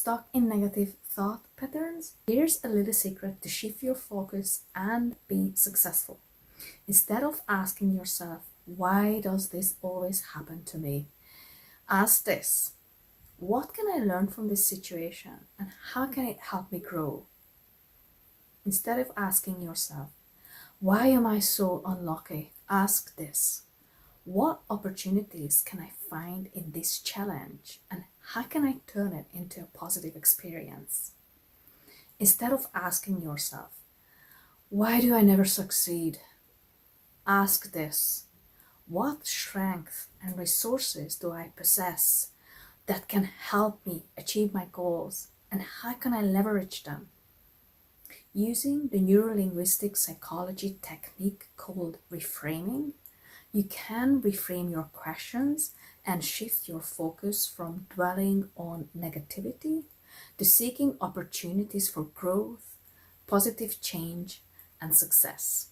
stuck in negative thought patterns? Here's a little secret to shift your focus and be successful. Instead of asking yourself, why does this always happen to me? Ask this: what can I learn from this situation and how can it help me grow? Instead of asking yourself, why am I so unlucky? Ask this: what opportunities can I find in this challenge and how can I turn it into a positive experience? Instead of asking yourself, why do I never succeed? Ask this: what strength and resources do I possess that can help me achieve my goals and how can I leverage them? Using the neuro-linguistic psychology technique called reframing, you can reframe your questions and shift your focus from dwelling on negativity to seeking opportunities for growth, positive change, and success.